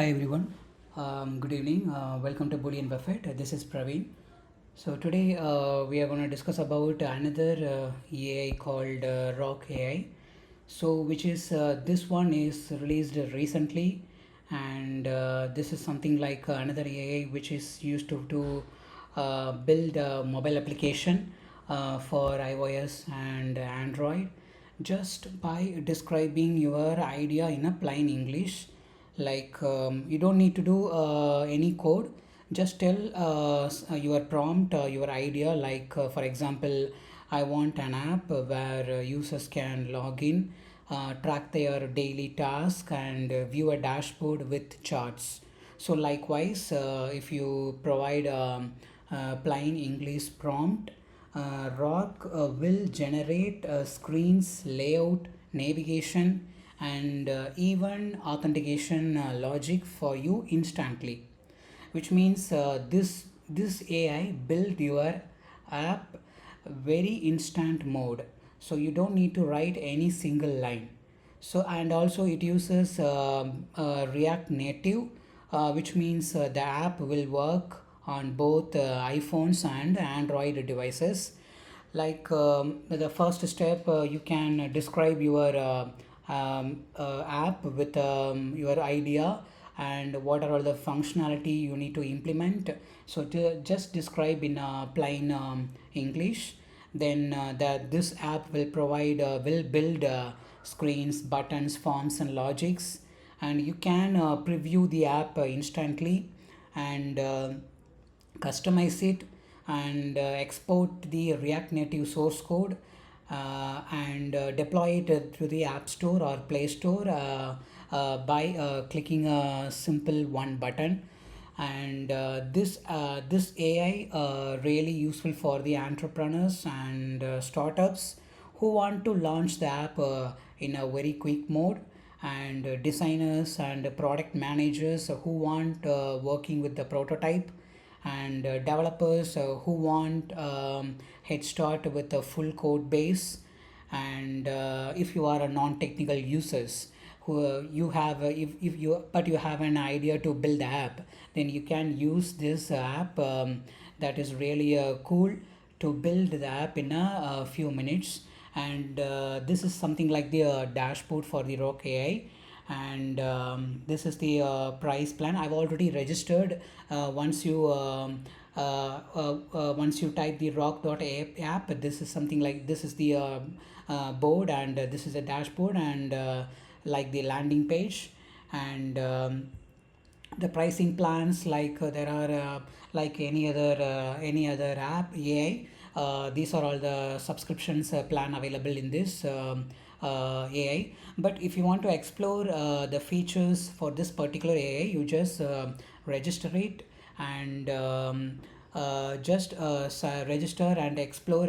Hi everyone. Good evening. Welcome to Boolean Buffet. This is Praveen. So today we are going to discuss about another AI called Rork AI. So which is this one is released recently, and this is something like another AI which is used to build a mobile application for iOS and Android, just by describing your idea in a plain English. Like you don't need to do any code. Just tell your prompt, your idea. Like for example, I want an app where users can log in, track their daily task, and view a dashboard with charts. So likewise, if you provide plain English prompt, Rock will generate screens, layout, navigation, and even authentication logic for you instantly. Which means this AI build your app very instant mode, so you don't need to write any single line. So and also it uses React Native, which means the app will work on both iPhones and Android devices. Like the first step, you can describe your app with your idea and what are all the functionality you need to implement. So to just describe in plain English, then that this app will build screens, buttons, forms, and logics, and you can preview the app instantly, and customize it, and export the React Native source code, and deploy it to the App Store or Play Store by clicking a simple one button. And this AI really useful for the entrepreneurs and startups who want to launch the app in a very quick mode, and designers and product managers who want working with the prototype, and developers who want head start with a full code base. And if you are a non-technical users who you have if you but you have an idea to build the app, then you can use this app, that is really cool to build the app in a few minutes. And this is something like the dashboard for the Rock AI. And this is the price plan. I've already registered. Once you type the rock.app, this is something like this is the board, and this is a dashboard, and like the landing page. And the pricing plans, like there are like any other app AI, these are all the subscriptions plan available in this AI. But if you want to explore the features for this particular AI, you just register it, and just register and explore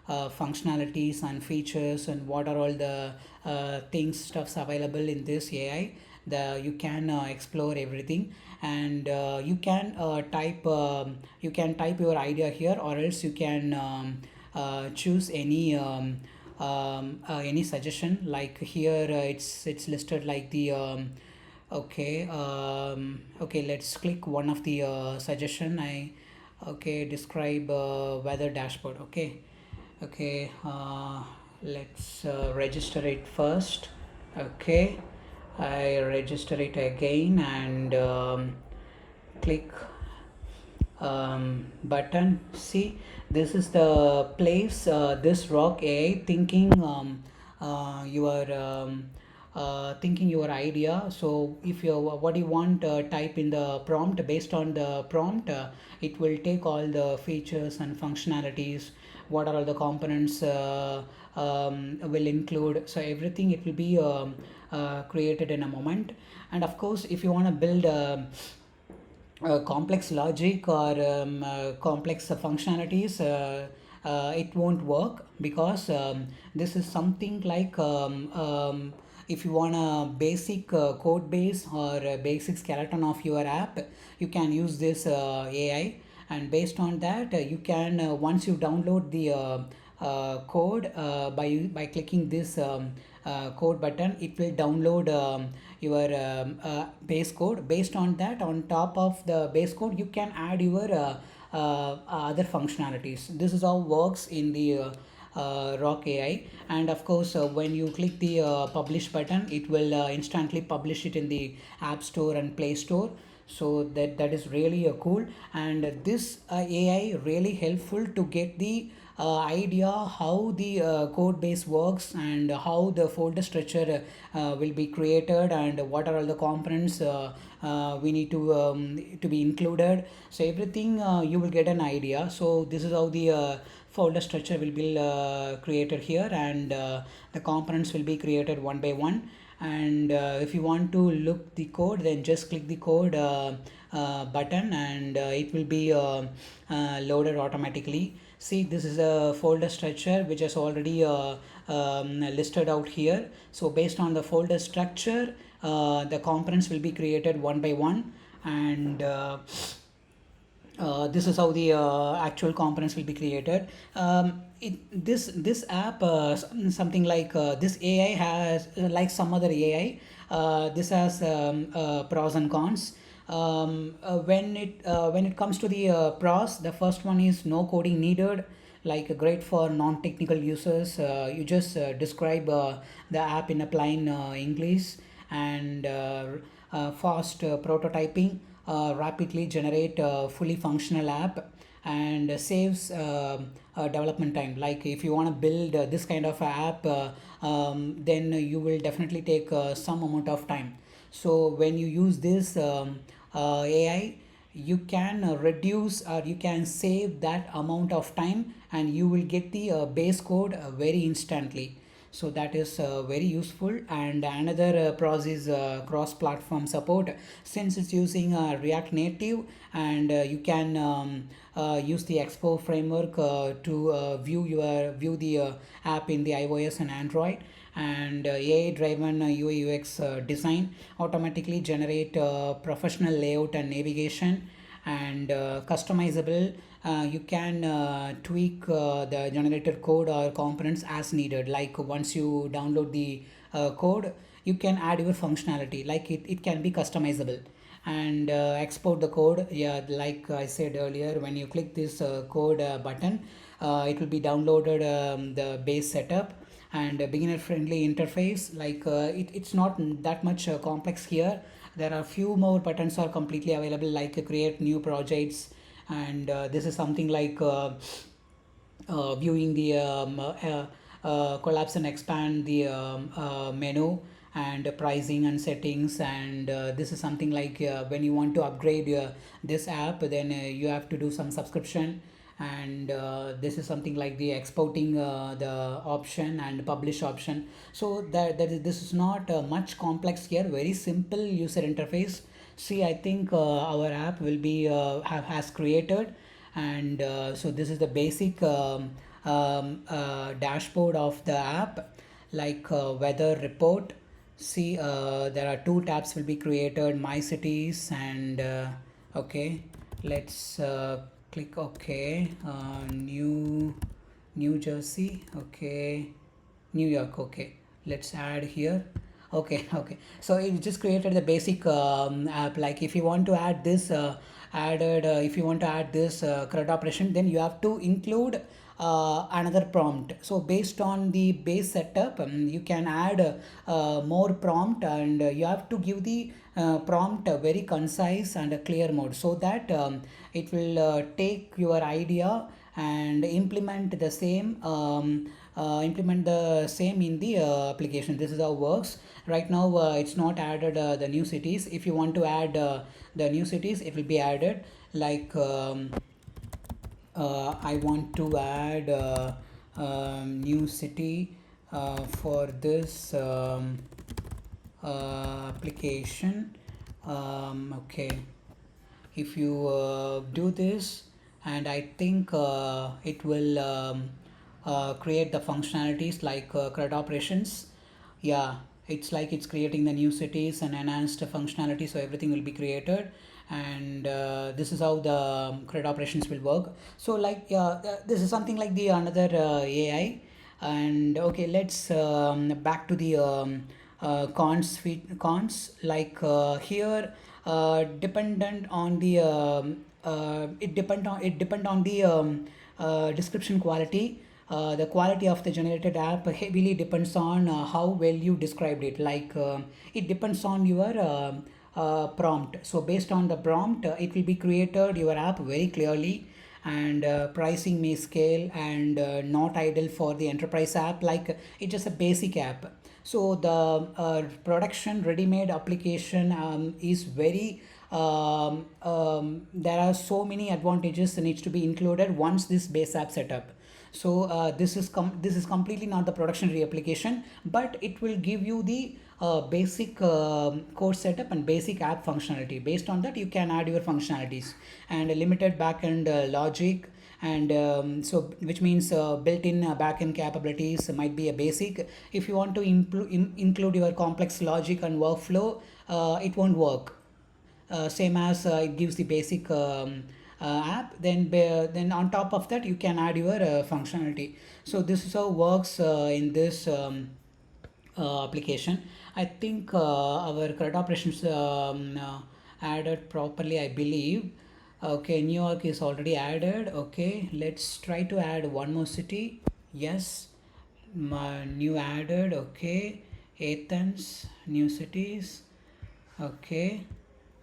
functionalities and features, and what are all the things stuffs available in this AI. You can explore everything, and you can type your idea here, or else you can choose any suggestion. Like here it's listed like the okay, let's click one of the suggestion. Okay, describe weather dashboard. Okay, let's register it first. Okay, I register it again, and click button. See, this is the place, this Rock AI thinking thinking your idea. So if you what you want, type in the prompt. Based on the prompt, it will take all the features and functionalities, what are all the components will include. So everything it will be created in a moment. And of course, if you want to build complex logic or complex functionalities, it won't work, because this is something like if you want a basic code base or a basic skeleton of your app, you can use this AI. And based on that, you can once you download the code by clicking this code button, it will download your base code. Based on that, on top of the base code, you can add your other functionalities. This is how works in the Rock AI. And of course, when you click the publish button, it will instantly publish it in the App Store and Play Store. So that is really cool. And this AI really helpful to get the idea how the code base works, and how the folder structure will be created, and what are all the components we need to be included. So everything you will get an idea. So this is how the folder structure will be created here, and the components will be created one by one. And if you want to look the code, then just click the code button, and it will be loaded automatically. See, this is a folder structure which is already listed out here. So based on the folder structure, the components will be created one by one. And this is how the actual components will be created. This app, something like this AI has, like some other AI, this has pros and cons. When it comes to the pros, the first one is no coding needed, like great for non-technical users. You just describe the app in a plain English. And fast prototyping, rapidly generate a fully functional app, and saves development time. Like if you want to build this kind of app, then you will definitely take some amount of time. So when you use this AI, you can reduce, or you can save that amount of time, and you will get the base code very instantly. So that is very useful. And another pros is cross platform support, since it's using React Native. And you can use the Expo framework to view the app in the iOS and Android. And AI driven UI UX design automatically generate professional layout and navigation. And customizable, you can tweak the generated code or components as needed. Like once you download the code, you can add your functionality, like it can be customizable. And export the code, yeah, like I said earlier, when you click this code button, it will be downloaded, the base setup. And a beginner friendly interface, like it's not that much complex here. There are few more buttons are completely available, like create new projects. And this is something like viewing the collapse and expand the menu, and pricing and settings. And this is something like when you want to upgrade this app, then you have to do some subscription. And this is something like the exporting the option and publish option. So this is not much complex here, very simple user interface. See, I think our app will be has created. And so this is the basic dashboard of the app, like weather report. See, there are two tabs will be created, my cities. And okay, let's click OK. New Jersey, okay. New York, okay. Let's add here. Okay, okay. So it just created the basic app. Like if you want to add this if you want to add this CRUD operation, then you have to include another prompt. So based on the base setup, you can add more prompt. And you have to give the prompt a very concise and a clear mode, so that it will take your idea and implement the same in the application. This is how it works. Right now it's not added the new cities. If you want to add the new cities, it will be added. Like I want to add new city for this application. Okay, if you do this, and I think it will create the functionalities like CRUD operations. Yeah, it's like it's creating the new cities and enhanced functionality, so everything will be created. And this is how the CRUD operations will work. So like this is something like the another AI. And okay, let's back to the cons like here dependent on the it depend on the description quality. The quality of the generated app heavily depends on how well you described it. Like it depends on your prompt. So based on the prompt, it will be created your app very clearly, and pricing may scale and not ideal for the enterprise app. Like it's just a basic app. So the production ready-made application is very there are so many advantages that needs to be included once this base app setup. So this is completely not the production reapplication, but it will give you the basic code setup and basic app functionality. Based on that, you can add your functionalities and a limited backend logic, and so which means built-in backend capabilities might be a basic. If you want to include your complex logic and workflow, it won't work. Same as it gives the basic app, then on top of that you can add your functionality. So this is how it works in this application. I think our CRUD operations added properly, I believe. Okay, New York is already added. Okay, let's try to add one more city. Yes, my new added. Okay, Athens, new cities. Okay,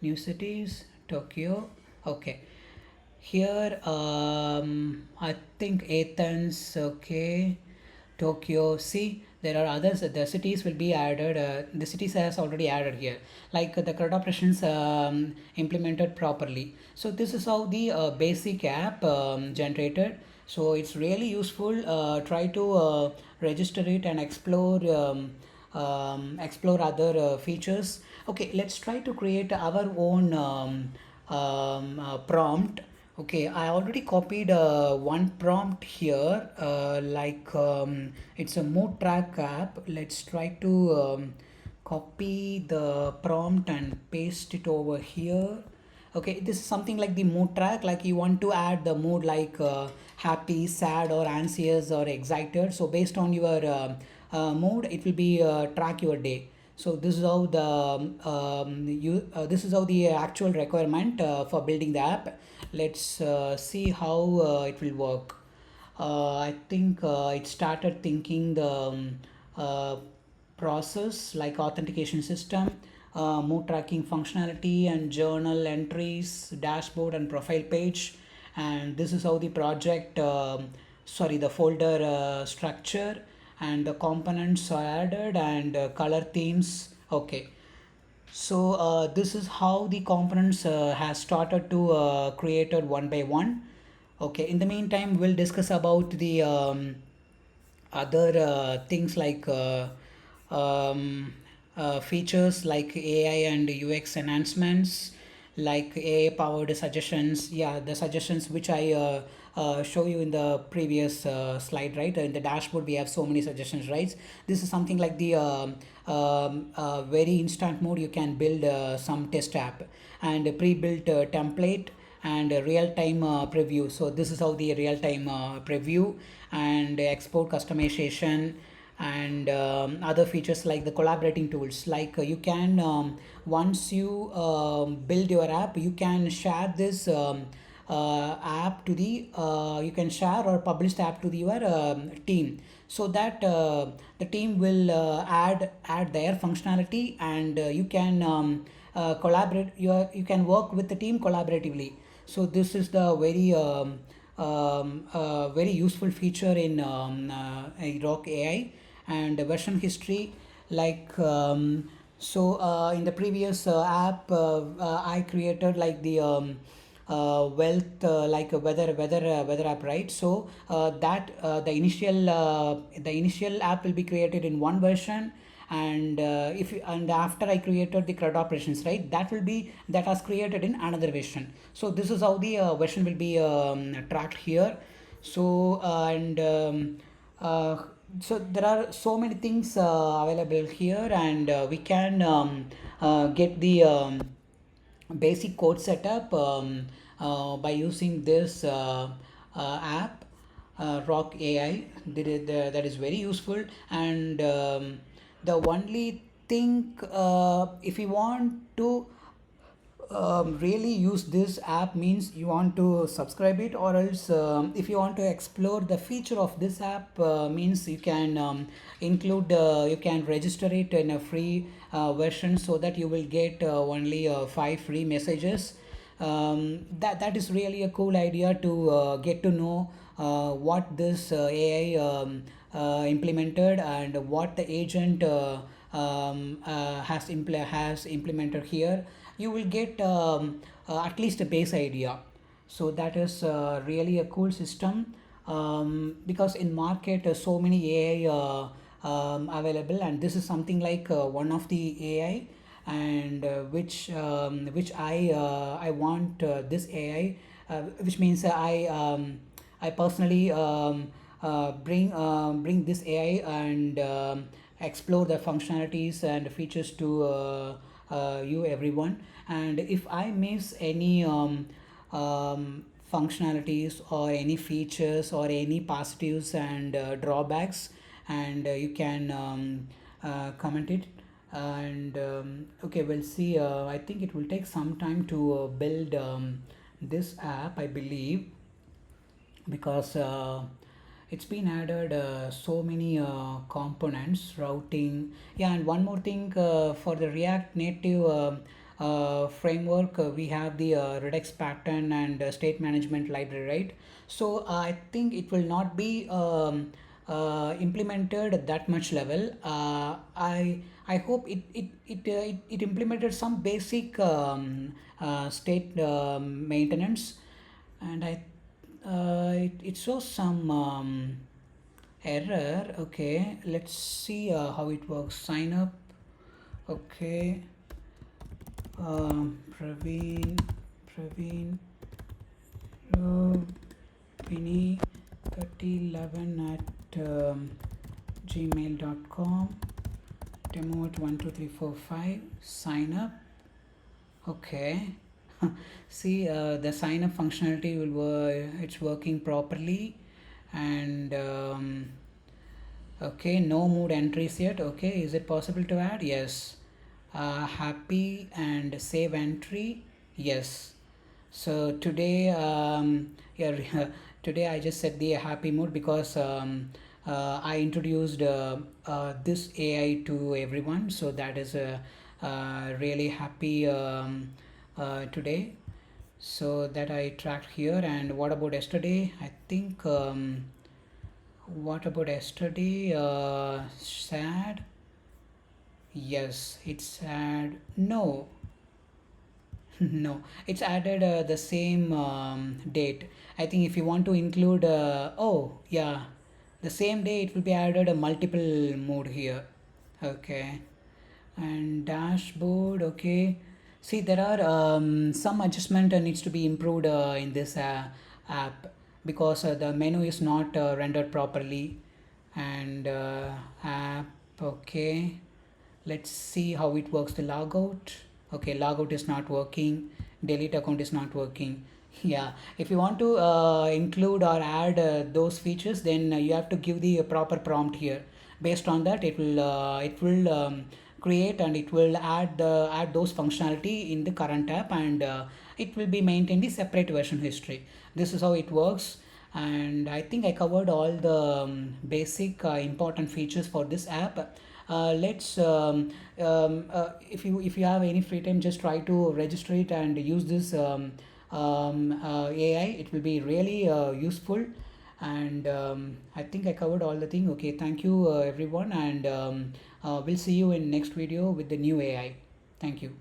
new cities, Tokyo. Okay, here I think Athens. Okay, Tokyo. See, there are others. The cities will be added. The cities has already added here, like the CRUD operations implemented properly. So this is how the basic app generated. So it's really useful. Try to register it and explore other features. Okay, let's try to create our own prompt. Okay, I already copied one prompt here, like it's a mood track app. Let's try to copy the prompt and paste it over here. Okay, this is something like the mood track, like you want to add the mood like happy, sad, or anxious, or excited. So based on your mood, it will be track your day. So this is how this is how the actual requirement for building the app. Let's see how it will work. I think it started thinking the process like authentication system, mood tracking functionality, and journal entries, dashboard, and profile page. And this is how the project, sorry, the folder structure and the components are added, and color themes. Okay, so this is how the components has started to created one by one. Okay, in the meantime we'll discuss about the other things like features like AI and UX enhancements, like AI powered suggestions. Yeah, the suggestions which I show you in the previous slide, right? In the dashboard we have so many suggestions, right? This is something like the very instant mode. You can build some test app and a pre-built template and a real-time preview. So this is how the real-time preview and export customization, and other features like the collaborating tools. Like you can once you build your app, you can share this app to the you can share or publish the app to your team, so that the team will add their functionality, and you can collaborate. You can work with the team collaboratively. So this is the very useful feature in Rork AI. And version history, like so in the previous app I created like the wealth, like a weather app, right? So that the initial app will be created in one version, and if and after I created the CRUD operations, right, that will be that was created in another version. So this is how the version will be tracked here. So and so there are so many things available here, and we can get the basic code setup by using this app, Rork AI. That is very useful. And the only think if you want to really use this app, means you want to subscribe it, or else if you want to explore the feature of this app, means you can include you can register it in a free version, so that you will get only 5 free messages. That is really a cool idea to get to know what this AI implemented, and what the agent has implemented here. You will get at least a base idea. So that is really a cool system, because in market so many AI available, and this is something like one of the AI, and which I want this AI, which means I personally bring this AI and explore the functionalities and features to you everyone. And if I miss any functionalities or any features or any positives and drawbacks, and you can comment it. And okay, we'll see. I think it will take some time to build this app, I believe, because it's been added so many components, routing. Yeah, and one more thing, for the React Native framework, we have the Redux pattern and state management library, right? So I think it will not be implemented at that much level. I hope it implemented some basic state maintenance. And it shows some error. Okay, let's see how it works. Sign up. Okay, Praveen Vinny 3011 at gmail.com, demo at 12345. Sign up. Okay. See, the sign up functionality it's working properly. And okay, no mood entries yet. Okay, is it possible to add? Yes. Happy and save entry. Yes. So today, yeah, today I just set the happy mood, because I introduced this AI to everyone. So that is really happy today. So that I tracked here. And what about yesterday? I think what about yesterday? Sad. Yes, it's sad. No, no, it's added the same date. I think if you want to include, oh yeah, the same day it will be added a multiple mode here. Okay, and dashboard. Okay, see, there are some adjustment needs to be improved in this app, because the menu is not rendered properly. And app. Okay, let's see how it works. The logout. Okay, logout is not working. Delete account is not working. Yeah, if you want to include or add those features, then you have to give the proper prompt here. Based on that, it will create, and it will add those functionality in the current app, and it will be maintained the separate version history. This is how it works. And I think I covered all the basic important features for this app. Let's if you have any free time, just try to register it and use this AI. It will be really useful. And I think I covered all the thing. Okay, thank you everyone, and we'll see you in next video with the new AI. Thank you.